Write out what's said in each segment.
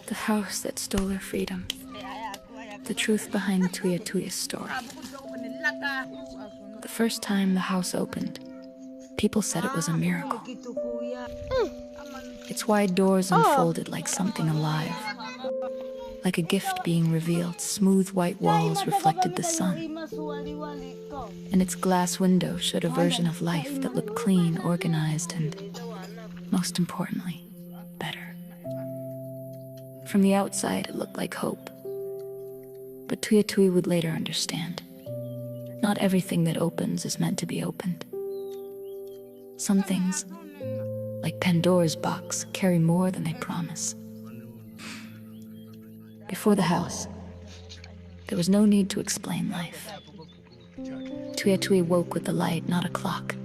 The house that stole her freedom. The truth behind Tuya Tuya's story. The first time the house opened, people said it was a miracle. Its wide doors unfolded like something alive. Like a gift being revealed, smooth white walls reflected the sun. And its glass window showed a version of life that looked clean, organized, and, most importantly, better. From the outside, it looked like hope. But Tuya Tuya would later understand. Not everything that opens is meant to be opened. Some things, like Pandora's box, carry more than they promise. Before the house, there was no need to explain life. Tuya Tuya woke with the light, not a clock.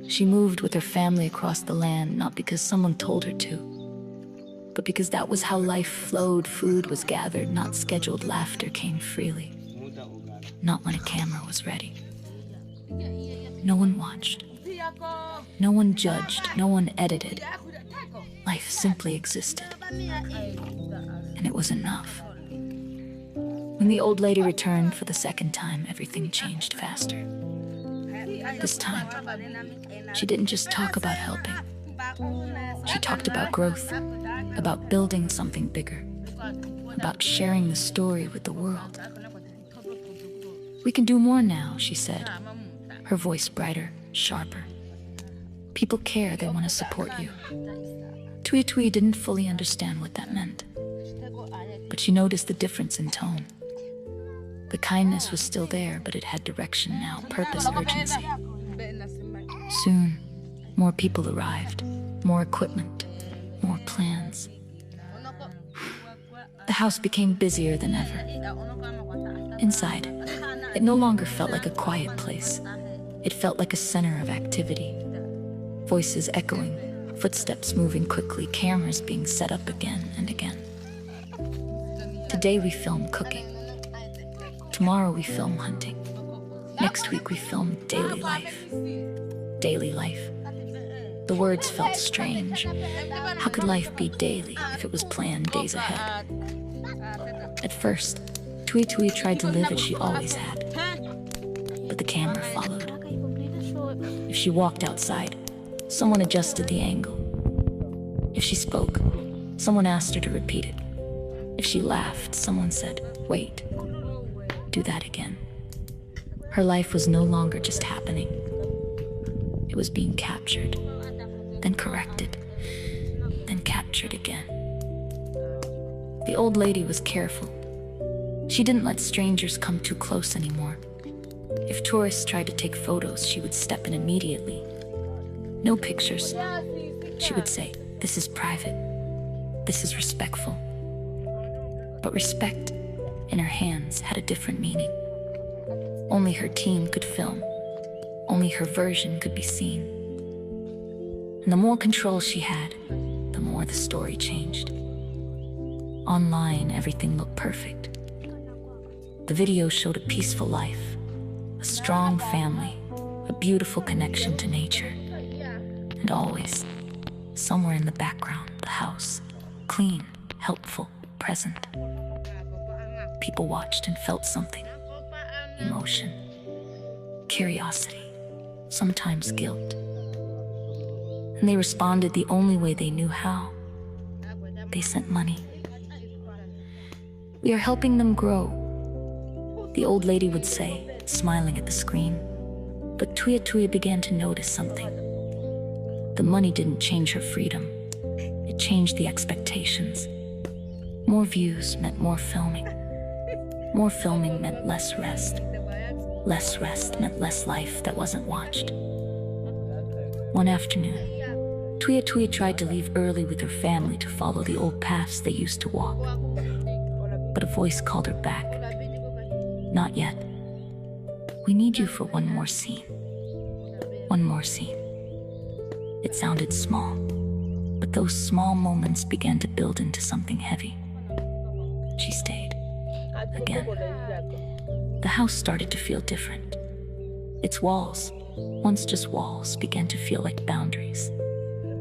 She moved with her family across the land, not because someone told her to, but because that was how life flowed. Food was gathered, not scheduled. Laughter came freely, not when a camera was ready. No one watched. No one judged. No one edited. Life simply existed. And it was enough. When the old lady returned for the second time, everything changed faster. This time, she didn't just talk about helping. She talked about growth, about building something bigger, about sharing the story with the world. We can do more now, she said, her voice brighter, sharper. People care, they want to support you. Tuya Tuya didn't fully understand what that meant, but she noticed the difference in tone. The kindness was still there, but it had direction now, purpose, urgency. Soon, more people arrived, more equipment, more plans. The house became busier than ever. Inside, it no longer felt like a quiet place. It felt like a center of activity. Voices echoing, footsteps moving quickly, cameras being set up again and again. Today we film cooking. Tomorrow we film hunting. Next week we film daily life. Daily life. The words felt strange. How could life be daily if it was planned days ahead? At first, Tuya Tuya tried to live as she always had. But the camera followed. If she walked outside, someone adjusted the angle. If she spoke, someone asked her to repeat it. If she laughed, someone said, "Wait, do that again." Her life was no longer just happening. It was being captured, then corrected, then captured again. The old lady was careful. She didn't let strangers come too close anymore. If tourists tried to take photos, she would step in immediately. No pictures. She would say, "This is private. This is respectful." But respect, in her hands, had a different meaning. Only her team could film. Only her version could be seen. And the more control she had, the more the story changed. Online, everything looked perfect. The video showed a peaceful life, a strong family, a beautiful connection to nature. And always, somewhere in the background, the house, clean, helpful, present. People watched and felt something. Emotion, curiosity, sometimes guilt. And they responded the only way they knew how. They sent money. "We are helping them grow," the old lady would say, smiling at the screen. But Tuya Tuya began to notice something. The money didn't change her freedom. It changed the expectations. More views meant more filming. More filming meant less rest. Less rest meant less life that wasn't watched. One afternoon, Tuya Tuya tried to leave early with her family to follow the old paths they used to walk. But a voice called her back. "Not yet. We need you for one more scene. One more scene." It sounded small, but those small moments began to build into something heavy. She stayed. Again. The house started to feel different. Its walls, once just walls, began to feel like boundaries.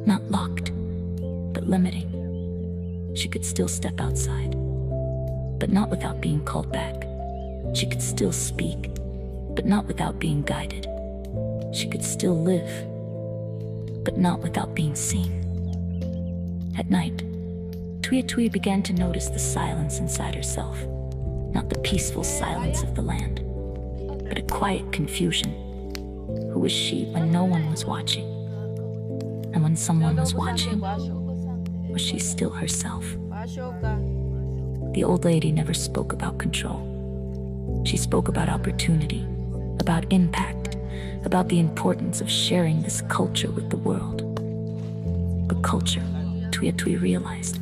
Not locked, but limiting. She could still step outside, but not without being called back. She could still speak, but not without being guided. She could still live, but not without being seen. At night, Tuia began to notice the silence inside herself. Not the peaceful silence of the land, but a quiet confusion. Who was she when no one was watching? And when someone was watching, was she still herself? The old lady never spoke about control. She spoke about opportunity, about impact, about the importance of sharing this culture with the world. But culture, Tuia realized,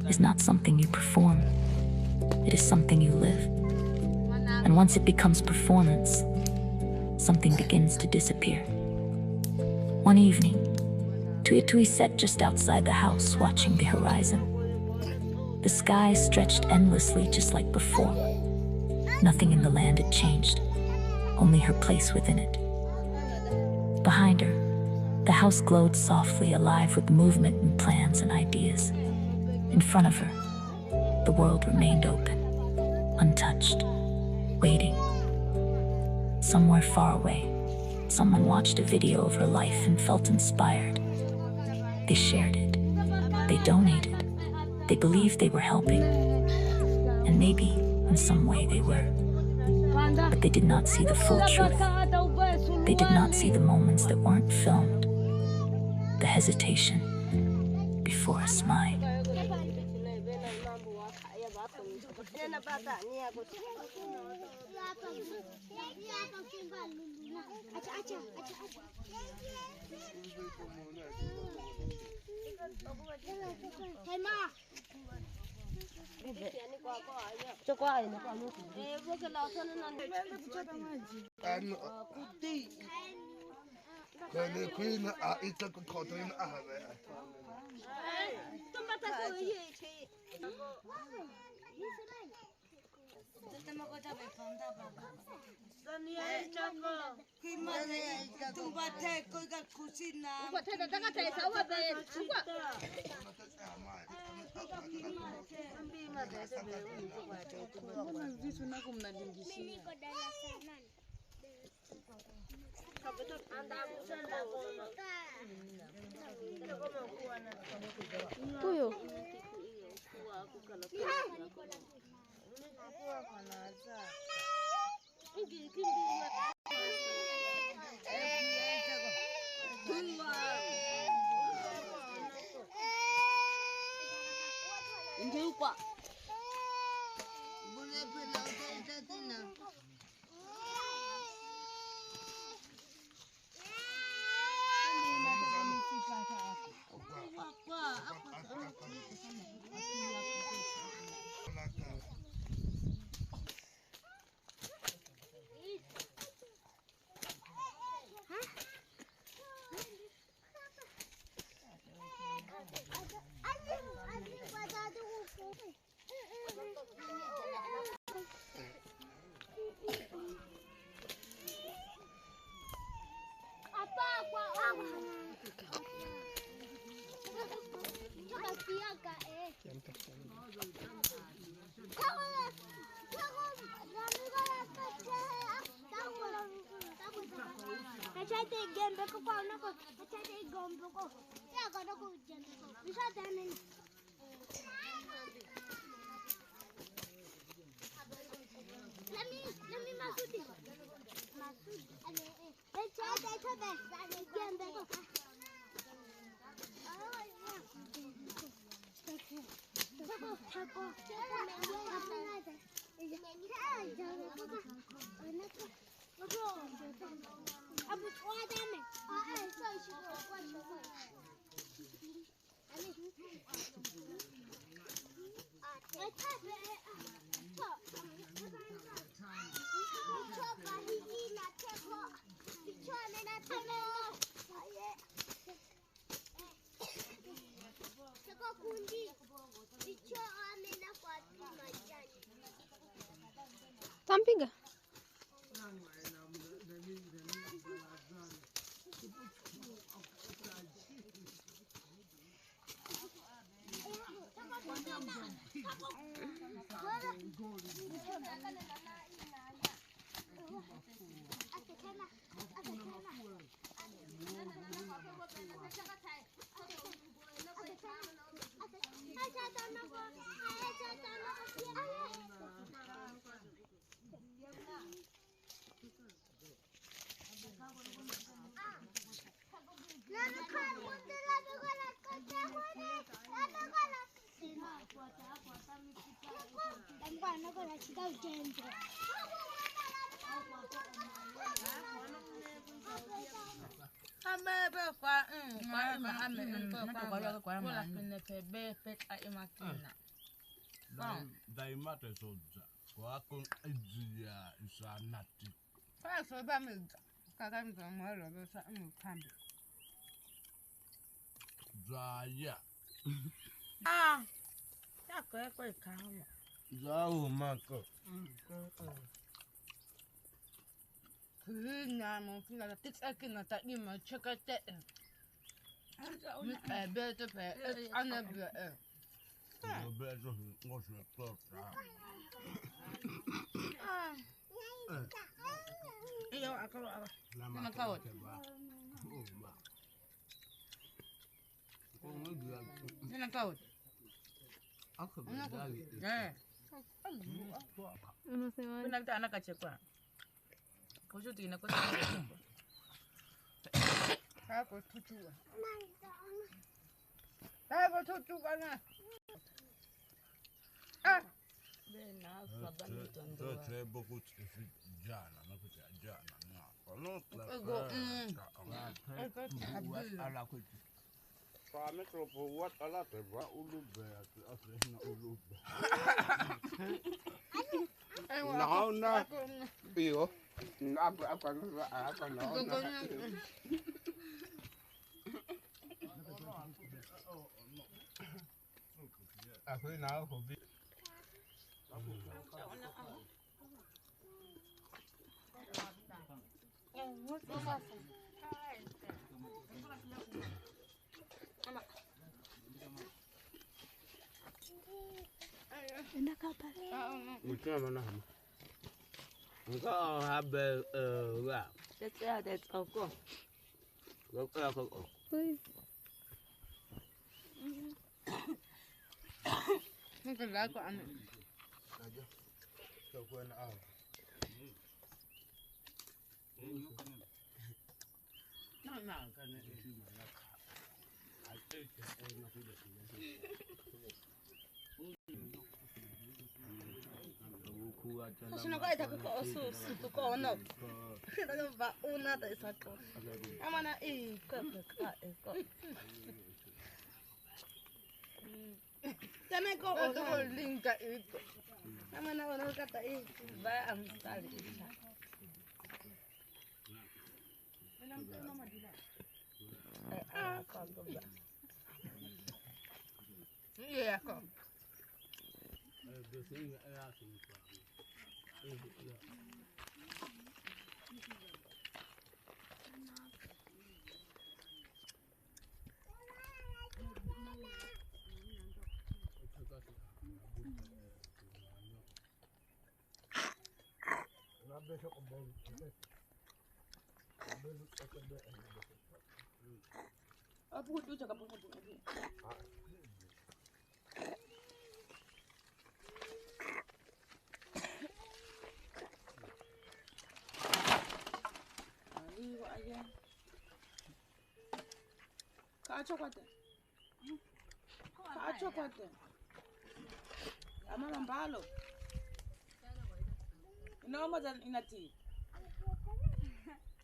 is not something you perform. It is something you live. And once it becomes performance, something begins to disappear. One evening, Tuia sat just outside the house watching the horizon. The sky stretched endlessly just like before. Nothing in the land had changed, only her place within it. Behind her, the house glowed softly, alive with movement and plans and ideas. In front of her, the world remained open, untouched, waiting. Somewhere far away, someone watched a video of her life and felt inspired. They shared it. They donated. They believed they were helping. And maybe, in some way, they were. But they did not see the full truth. They did not see the moments that weren't filmed. The hesitation before a smile. Tampiga.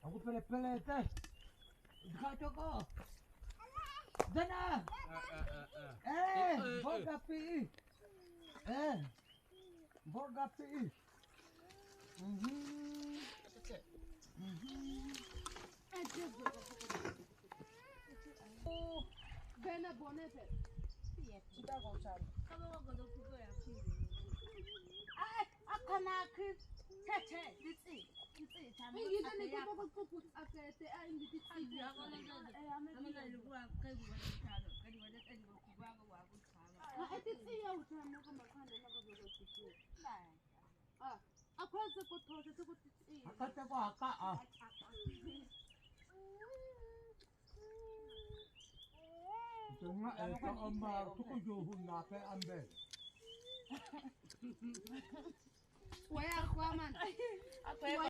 Aku pele-pele teh. Kau cokok. Jana. Boga pi. Boga pi. Oh, bena bonete. Kita gochan. Kamu godo kugo ya kiri. Akana kiri. Tete, ditsi. You don't need to put a cat and the I iya utana kama kanda na kwa kusikia. Akwaza kutoza tukutsi. Akate kwa haka. Tengah eta amma tukujuhu na pe ambe. Waya kwa man.